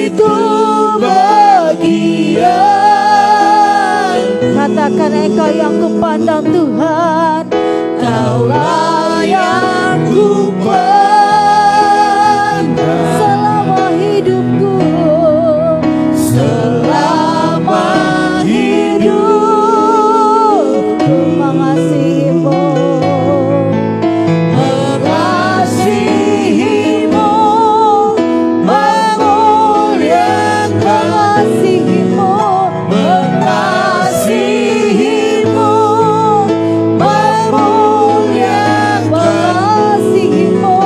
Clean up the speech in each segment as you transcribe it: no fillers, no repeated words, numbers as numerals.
itu bagian. Katakan engkau yang kupandang Tuhan, Kaulah yang kupandang selama hidupku, selama hidupku. mengasihimu, Mengasihimu, memuliakan, mengasihimu, mengasihimu, memuliakan, mengasihimu,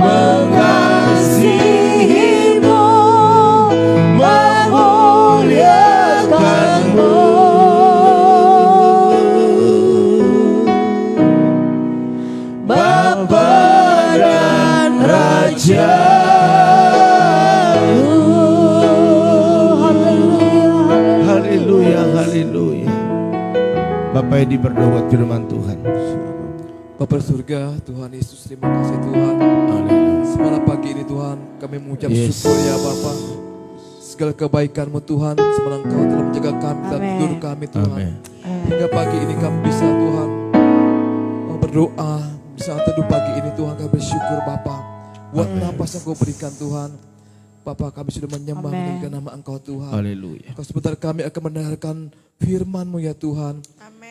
mengasihimu, memuliakanmu. Bapa dan Raja. Haleluya, haleluya. Bapak Edi berdoa firman Tuhan. Bapa surga, Tuhan Yesus, terima kasih Tuhan. Semalam pagi ini Tuhan, kami mengucap Yes. syukur ya Bapa. Segala kebaikan-Mu Tuhan, semalam Kau telah menjaga kami dan Amin. tidur kami Tuhan. Amin. Hingga pagi ini kami bisa Tuhan berdoa, bisa teduh pagi ini Tuhan, kami bersyukur Bapa. Buat Amin. napas yang Kau berikan Tuhan. Bapa, kami sudah menyembah Amin. meninggikan nama Engkau Tuhan. Haleluya. Kau sebentar kami akan mendengarkan firman-Mu ya Tuhan.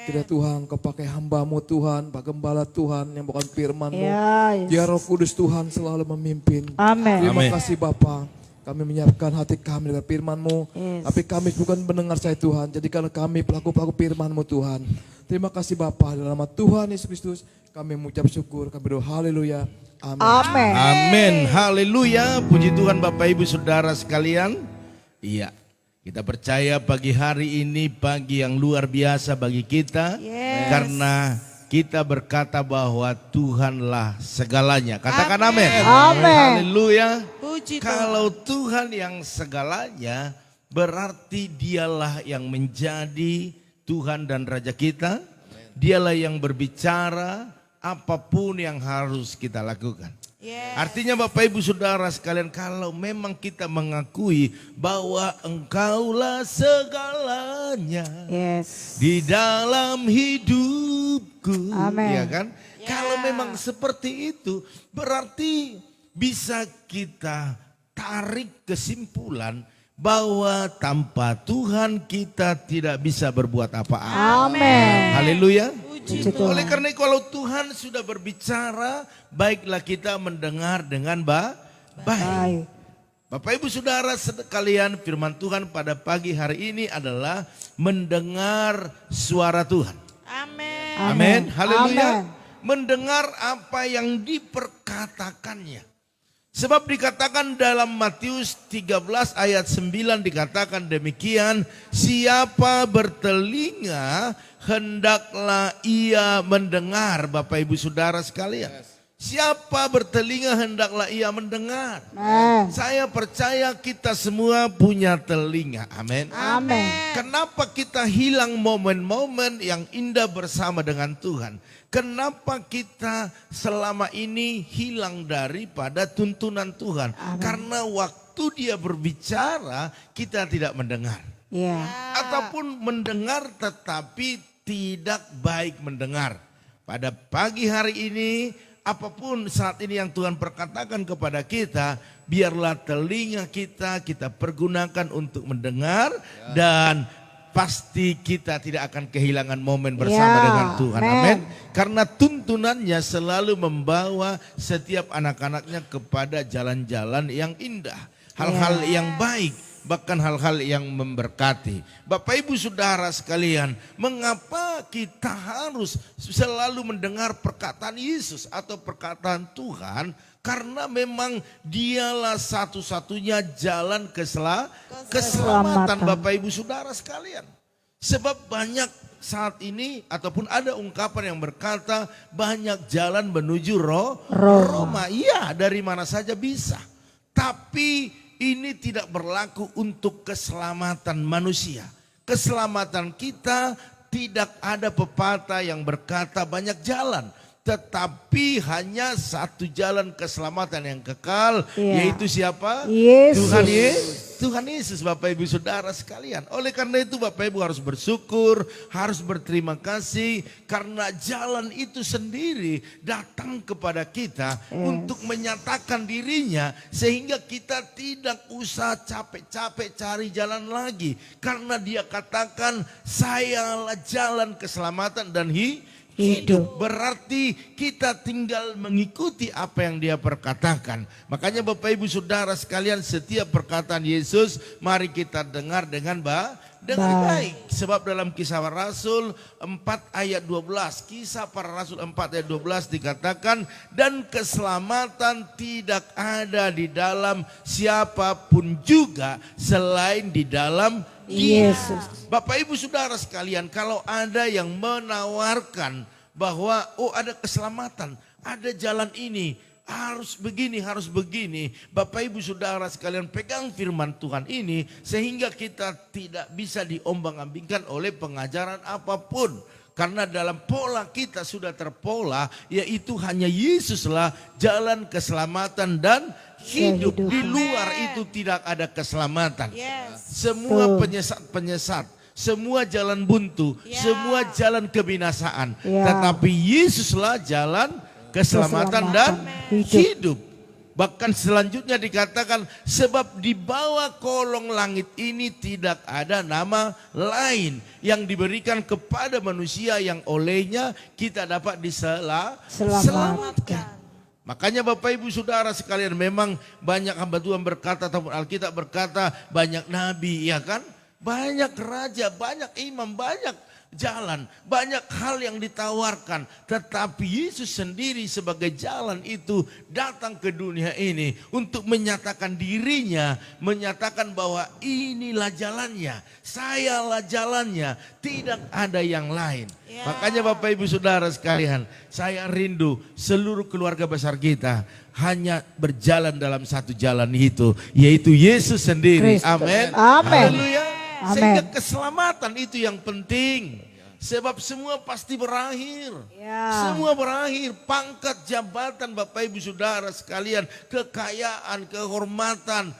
Tidak Tuhan, Kau pakai hamba-Mu Tuhan, Pak Gembala Tuhan yang bukan firman-Mu. Ya, Ya Roh Kudus Tuhan selalu memimpin. Amin. Terima Amin. kasih Bapa. Kami menyiapkan hati kami dengan firman-Mu. Yes. Tapi kami bukan mendengar saya Tuhan. Jadikanlah kami pelaku-pelaku firman-Mu Tuhan. Terima kasih Bapa. Dalam nama Tuhan Yesus Kristus kami mengucap syukur. Kami berdoa haleluya. Amin. Amin. Amin. Haleluya. Puji Tuhan Bapak Ibu Saudara sekalian. Iya. Kita percaya pagi hari ini pagi yang luar biasa bagi kita. Yes. Karena kita berkata bahwa Tuhanlah segalanya. Katakan amin. Amin. Haleluya. Puji Kalau Tuhan yang segalanya, berarti dialah yang menjadi Tuhan dan Raja kita. Dialah yang berbicara apapun yang harus kita lakukan. Artinya Bapak Ibu Saudara sekalian, kalau memang kita mengakui bahwa Engkaulah segalanya Yes. di dalam hidupku, Amin. ya kan? Kalau memang seperti itu, berarti bisa kita tarik kesimpulan bahwa tanpa Tuhan kita tidak bisa berbuat apa-apa. Amin. Haleluya. Puji Tuhan. Oleh karena itu kalau Tuhan sudah berbicara, baiklah kita mendengar dengan baik. Baik. Bapak Ibu Saudara sekalian, firman Tuhan pada pagi hari ini adalah mendengar suara Tuhan. Amin. Amin. Haleluya. Amin. Mendengar apa yang diperkatakannya. Sebab dikatakan dalam Matius 13 ayat 9 dikatakan demikian, siapa bertelinga hendaklah ia mendengar. Bapak Ibu Saudara sekalian. Siapa bertelinga hendaklah ia mendengar. Amin. Saya percaya kita semua punya telinga. Amin. Amin. Kenapa kita hilang momen-momen yang indah bersama dengan Tuhan? Kenapa kita selama ini hilang daripada tuntunan Tuhan? Amin. Karena waktu dia berbicara kita tidak mendengar. Ya. Ataupun mendengar tetapi tidak baik mendengar. Pada pagi hari ini, apapun saat ini yang Tuhan perkatakan kepada kita, biarlah telinga kita pergunakan untuk mendengar, dan pasti kita tidak akan kehilangan momen bersama Ya, dengan Tuhan. amin. Amin. Karena tuntunannya selalu membawa setiap anak-anaknya kepada jalan-jalan yang indah, hal-hal yang baik, bahkan hal-hal yang memberkati. Bapak Ibu Saudara sekalian, mengapa kita harus selalu mendengar perkataan Yesus atau perkataan Tuhan? Karena memang dialah satu-satunya jalan keselamatan Bapak Ibu Saudara sekalian. Sebab banyak saat ini ataupun ada ungkapan yang berkata banyak jalan menuju Roma. Iya, dari mana saja bisa. Tapi ini tidak berlaku untuk keselamatan manusia. Keselamatan kita tidak ada pepatah yang berkata banyak jalan. Tetapi hanya satu jalan keselamatan yang kekal, Iya. yaitu siapa? Yesus. Tuhan Yesus. Tuhan Yesus Bapak Ibu Saudara sekalian. Oleh karena itu Bapak Ibu harus bersyukur, harus berterima kasih. Karena jalan itu sendiri datang kepada kita untuk menyatakan dirinya. Sehingga kita tidak usah capek-capek cari jalan lagi. Karena dia katakan sayalah jalan keselamatan dan hidup. Berarti kita tinggal mengikuti apa yang dia perkatakan. Makanya Bapak Ibu Saudara sekalian, setiap perkataan Yesus mari kita dengar dengan baik. Sebab dalam Kisah Para Rasul 4 ayat 12, Kisah Para Rasul 4 ayat 12 dikatakan, dan keselamatan tidak ada di dalam siapapun juga selain di dalam Yesus. Bapak Ibu Saudara sekalian, kalau ada yang menawarkan bahwa ada keselamatan, ada jalan ini, harus begini. Bapak Ibu Saudara sekalian, pegang firman Tuhan ini sehingga kita tidak bisa diombang-ambingkan oleh pengajaran apapun. Karena dalam pola kita sudah terpola, yaitu hanya Yesuslah jalan keselamatan dan hidup. Di luar itu tidak ada keselamatan. Semua penyesat, semua jalan buntu, semua jalan kebinasaan. Tetapi Yesuslah jalan keselamatan dan hidup. Bahkan selanjutnya dikatakan, sebab di bawah kolong langit ini tidak ada nama lain yang diberikan kepada manusia yang olehnya kita dapat diselamatkan. Makanya Bapak Ibu Saudara sekalian, memang banyak hamba Tuhan berkata, ataupun Alkitab berkata, banyak nabi, ya kan? Banyak raja, banyak imam, banyak jalan, banyak hal yang ditawarkan. Tetapi Yesus sendiri sebagai jalan itu datang ke dunia ini untuk menyatakan dirinya, menyatakan bahwa inilah jalannya, sayalah jalannya, tidak ada yang lain. Makanya Bapak Ibu Saudara sekalian, saya rindu seluruh keluarga besar kita hanya berjalan dalam satu jalan itu, yaitu Yesus sendiri. Amin. Haleluya. Sehingga keselamatan itu yang penting. Sebab semua pasti berakhir. Semua berakhir. Pangkat, jabatan Bapak Ibu Saudara sekalian, kekayaan, kehormatan,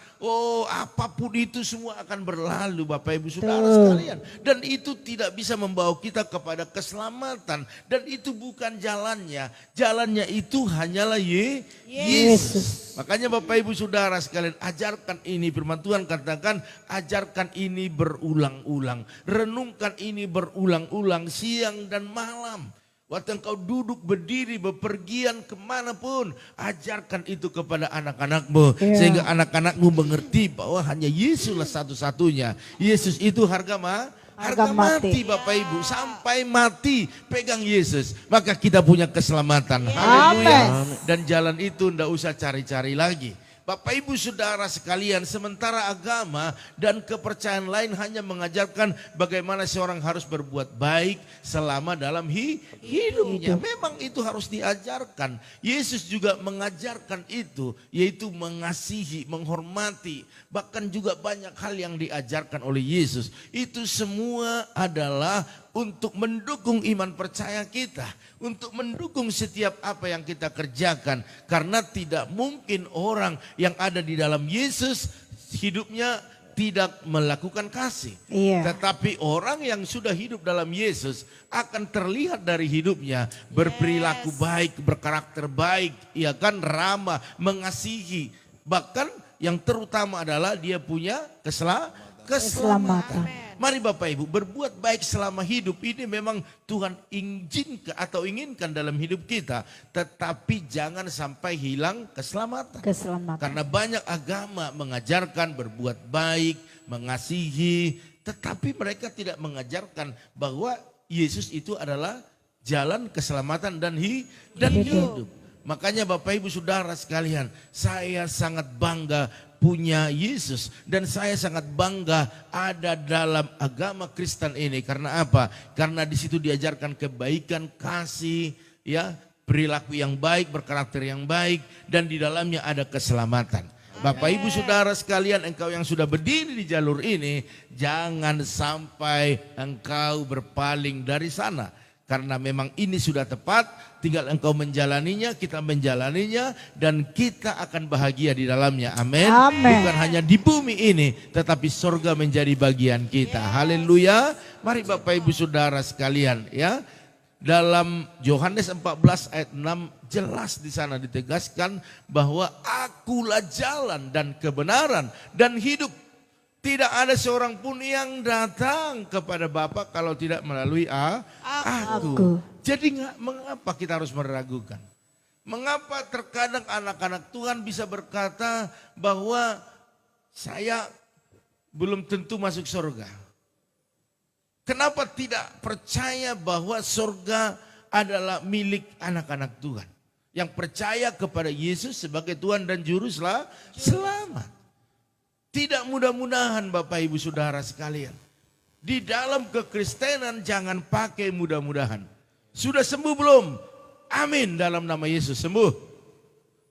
apapun itu semua akan berlalu Bapak Ibu Saudara sekalian. Dan itu tidak bisa membawa kita kepada keselamatan. Dan itu bukan jalannya. Jalannya itu hanyalah Yesus. Makanya Bapak Ibu Saudara sekalian, ajarkan ini. Firman Tuhan katakan, ajarkan ini berulang-ulang. Renungkan ini berulang-ulang siang dan malam. Waktu engkau duduk, berdiri, bepergian kemanapun, ajarkan itu kepada anak-anakmu. Sehingga anak-anakmu mengerti bahwa hanya Yesuslah satu-satunya. Yesus itu harga mati Bapak Ibu. Sampai mati pegang Yesus, maka kita punya keselamatan. Haleluya. Dan jalan itu tidak usah cari-cari lagi. Bapak Ibu Saudara sekalian, sementara agama dan kepercayaan lain hanya mengajarkan bagaimana seorang harus berbuat baik selama dalam hidupnya. Memang itu harus diajarkan. Yesus juga mengajarkan itu, yaitu mengasihi, menghormati. Bahkan juga banyak hal yang diajarkan oleh Yesus. Itu semua adalah untuk mendukung iman percaya kita, untuk mendukung setiap apa yang kita kerjakan. Karena tidak mungkin orang yang ada di dalam Yesus hidupnya tidak melakukan kasih. Tetapi orang yang sudah hidup dalam Yesus akan terlihat dari hidupnya berperilaku baik, berkarakter baik, ya kan, ramah, mengasihi. Bahkan yang terutama adalah dia punya keselamatan. Mari Bapak Ibu, berbuat baik selama hidup ini memang Tuhan inginkan dalam hidup kita. Tetapi jangan sampai hilang keselamatan. Karena banyak agama mengajarkan berbuat baik, mengasihi. Tetapi mereka tidak mengajarkan bahwa Yesus itu adalah jalan keselamatan dan hidup. Makanya Bapak Ibu Saudara sekalian, saya sangat bangga punya Yesus. Dan saya sangat bangga ada dalam agama Kristen ini. Karena apa? Karena di situ diajarkan kebaikan, kasih, ya, perilaku yang baik, berkarakter yang baik. Dan di dalamnya ada keselamatan. Bapak Ibu Saudara sekalian, engkau yang sudah berdiri di jalur ini, jangan sampai engkau berpaling dari sana. Karena memang ini sudah tepat, tinggal engkau menjalaninya, kita menjalaninya, dan kita akan bahagia di dalamnya. Amin. Amin. Bukan hanya di bumi ini, tetapi surga menjadi bagian kita. Haleluya. Mari Bapak Ibu Saudara sekalian, ya. Dalam Yohanes 14 ayat 6 jelas di sana ditegaskan bahwa akulah jalan dan kebenaran dan hidup. Tidak ada seorang pun yang datang kepada Bapa kalau tidak melalui aku. Jadi mengapa kita harus meragukan? Mengapa terkadang anak-anak Tuhan bisa berkata bahwa saya belum tentu masuk surga? Kenapa tidak percaya bahwa surga adalah milik anak-anak Tuhan? Yang percaya kepada Yesus sebagai Tuhan dan Juru Selamat. Tidak mudah-mudahan Bapak Ibu Saudara sekalian. Di dalam kekristenan jangan pakai mudah-mudahan. Sudah sembuh belum? Amin, dalam nama Yesus sembuh.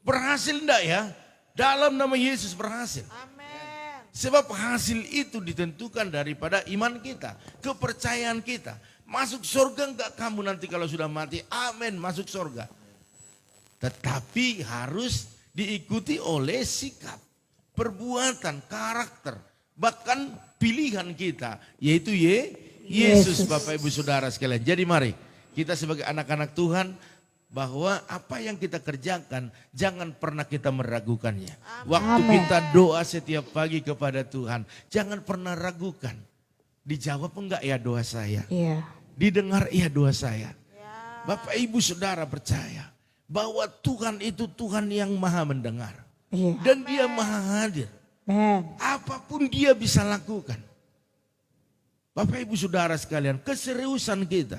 Berhasil enggak ya? Dalam nama Yesus berhasil. Sebab hasil itu ditentukan daripada iman kita, kepercayaan kita. Masuk surga enggak kamu nanti kalau sudah mati? Amin, masuk surga. Tetapi harus diikuti oleh sikap, perbuatan, karakter, bahkan pilihan kita, yaitu Yesus. Bapak Ibu Saudara sekalian. Jadi mari kita sebagai anak-anak Tuhan, bahwa apa yang kita kerjakan jangan pernah kita meragukannya. Waktu kita doa setiap pagi kepada Tuhan, jangan pernah ragukan. Dijawab enggak ya doa saya? Iya. Didengar ya doa saya? Bapak Ibu Saudara percaya bahwa Tuhan itu Tuhan yang maha mendengar. Iya. Dan dia maha hadir. Amen. Apapun dia bisa lakukan. Bapak Ibu Saudara sekalian, keseriusan kita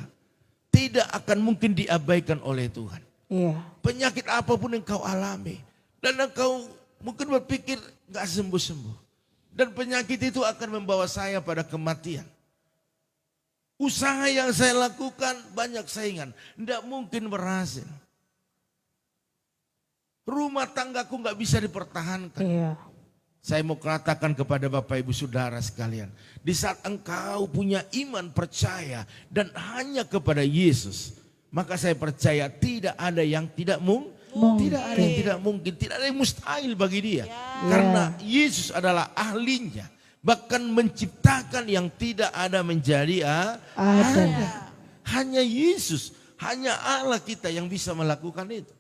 tidak akan mungkin diabaikan oleh Tuhan. Iya. Penyakit apapun yang kau alami, dan engkau mungkin berpikir gak sembuh-sembuh. Dan penyakit itu akan membawa saya pada kematian. Usaha yang saya lakukan banyak saingan, tidak mungkin berhasil. Rumah tanggaku gak bisa dipertahankan. Iya. Saya mau katakan kepada Bapak Ibu Saudara sekalian, di saat engkau punya iman percaya dan hanya kepada Yesus, maka saya percaya tidak ada yang tidak mungkin. Tidak ada yang tidak mungkin, tidak ada yang mustahil bagi dia. Karena Yesus adalah ahlinya, bahkan menciptakan yang tidak ada menjadi ada. Hanya Yesus, hanya Allah kita yang bisa melakukan itu.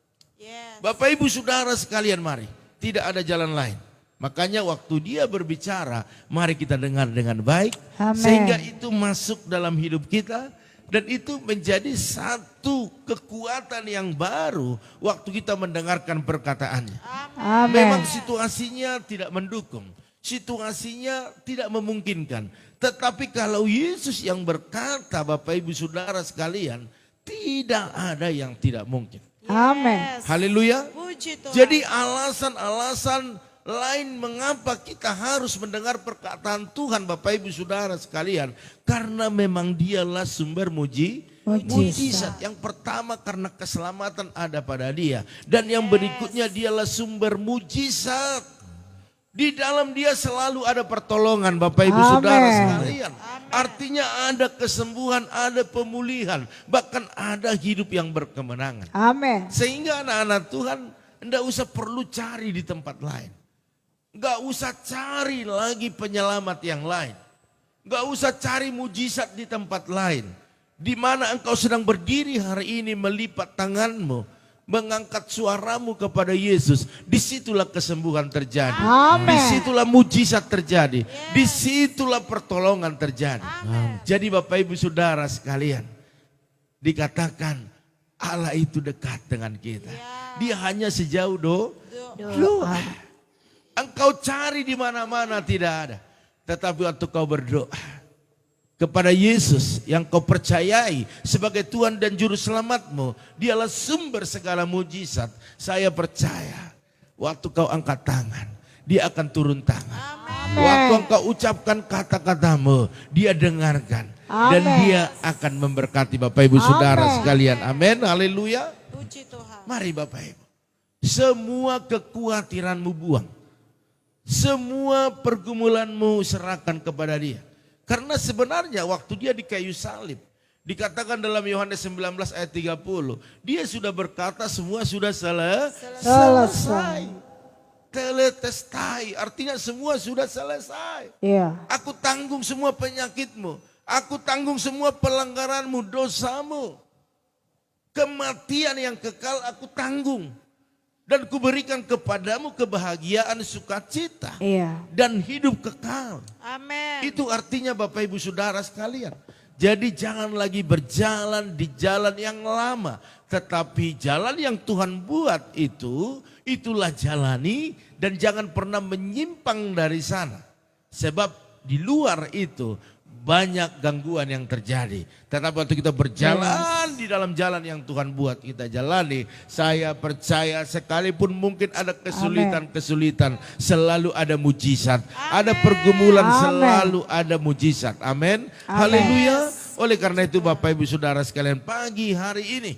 Bapak Ibu Saudara sekalian, mari, tidak ada jalan lain. Makanya waktu dia berbicara, mari kita dengar dengan baik. Amen. Sehingga itu masuk dalam hidup kita. Dan itu menjadi satu kekuatan yang baru waktu kita mendengarkan perkataannya. Amen. Memang situasinya tidak mendukung. Situasinya tidak memungkinkan. Tetapi kalau Yesus yang berkata, Bapak Ibu Saudara sekalian, tidak ada yang tidak mungkin. Amen. Haleluya. Puji Tuhan. Jadi alasan-alasan lain mengapa kita harus mendengar perkataan Tuhan Bapak Ibu Saudara sekalian. Karena memang dialah sumber mujizat. Yang pertama karena keselamatan ada pada dia. Dan yang berikutnya dialah sumber mujizat. Di dalam dia selalu ada pertolongan Bapak Ibu Saudara sekalian. Artinya ada kesembuhan, ada pemulihan. Bahkan ada hidup yang berkemenangan. Amen. Sehingga anak-anak Tuhan tidak usah perlu cari di tempat lain. Gak usah cari lagi penyelamat yang lain. Gak usah cari mujizat di tempat lain. Di mana engkau sedang berdiri hari ini melipat tanganmu, mengangkat suaramu kepada Yesus. Disitulah kesembuhan terjadi. Amen. Disitulah mujizat terjadi. Disitulah pertolongan terjadi. Jadi Bapak Ibu Saudara sekalian, dikatakan Allah itu dekat dengan kita. Dia hanya sejauh doa. Engkau cari di mana-mana tidak ada. Tetapi waktu kau berdoa kepada Yesus yang kau percayai sebagai Tuhan dan Juru Selamatmu, dialah sumber segala mujizat. Saya percaya waktu kau angkat tangan, dia akan turun tangan. Waktu engkau ucapkan kata-katamu, dia dengarkan. Dan dia akan memberkati Bapak Ibu Saudara sekalian. Amin, haleluya. Puji Tuhan. Mari Bapak Ibu, semua kekhawatiranmu buang. Semua pergumulanmu serahkan kepada dia. Karena sebenarnya waktu dia di kayu salib, Dikatakan dalam Yohanes 19 ayat 30, dia sudah berkata semua sudah Selesai. Teletestai, artinya semua sudah selesai. Iya. Aku tanggung semua penyakitmu. Aku tanggung semua pelanggaranmu, dosamu. Kematian yang kekal aku tanggung. Dan kuberikan kepadamu kebahagiaan sukacita. Iya. Dan hidup kekal. Amin. Itu artinya Bapak Ibu Saudara sekalian. Jadi jangan lagi berjalan di jalan yang lama. Tetapi jalan yang Tuhan buat itu, itulah jalani. Dan jangan pernah menyimpang dari sana. Sebab di luar itu banyak gangguan yang terjadi. Tetapi waktu kita berjalan di dalam jalan yang Tuhan buat kita jalani, saya percaya sekalipun mungkin ada kesulitan-kesulitan, selalu ada mujizat. Ada pergumulan, selalu ada mujizat. Amin. Haleluya. Oleh karena itu Bapak Ibu Saudara sekalian, pagi hari ini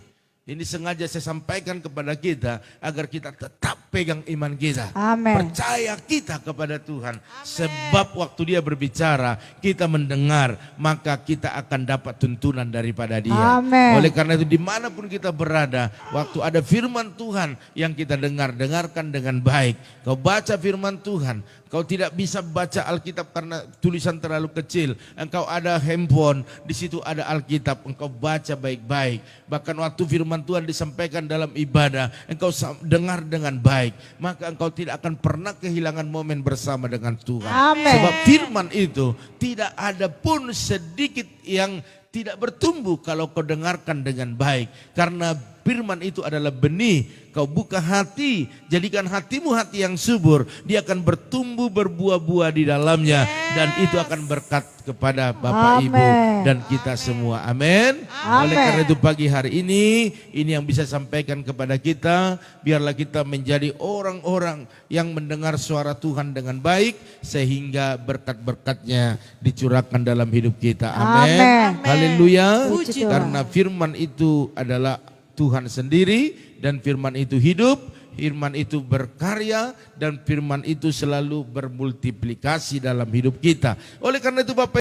sengaja saya sampaikan kepada kita agar kita tetap pegang iman kita. Amin. Percaya kita kepada Tuhan. Sebab waktu dia berbicara, kita mendengar, maka kita akan dapat tuntunan daripada dia. Amin. Oleh karena itu dimanapun kita berada, waktu ada firman Tuhan yang kita dengar, dengarkan dengan baik. Kau baca firman Tuhan. Kau tidak bisa baca Alkitab karena tulisan terlalu kecil. Engkau ada handphone, di situ ada Alkitab. Engkau baca baik-baik. Bahkan waktu firman Tuhan disampaikan dalam ibadah, engkau dengar dengan baik. Maka engkau tidak akan pernah kehilangan momen bersama dengan Tuhan. Amin. Sebab firman itu tidak ada pun sedikit yang tidak bertumbuh kalau kau dengarkan dengan baik. Karena firman itu adalah benih. Kau buka hati, jadikan hatimu hati yang subur. Dia akan bertumbuh berbuah-buah di dalamnya. Dan itu akan berkat kepada Bapak Ibu dan kita semua. Amin. Oleh karena itu pagi hari ini yang bisa sampaikan kepada kita. Biarlah kita menjadi orang-orang yang mendengar suara Tuhan dengan baik. Sehingga berkat-berkatnya dicurahkan dalam hidup kita. Amin. Haleluya. Karena firman itu adalah Tuhan sendiri dan firman itu hidup, firman itu berkarya dan firman itu selalu bermultiplikasi dalam hidup kita. Oleh karena itu Bapak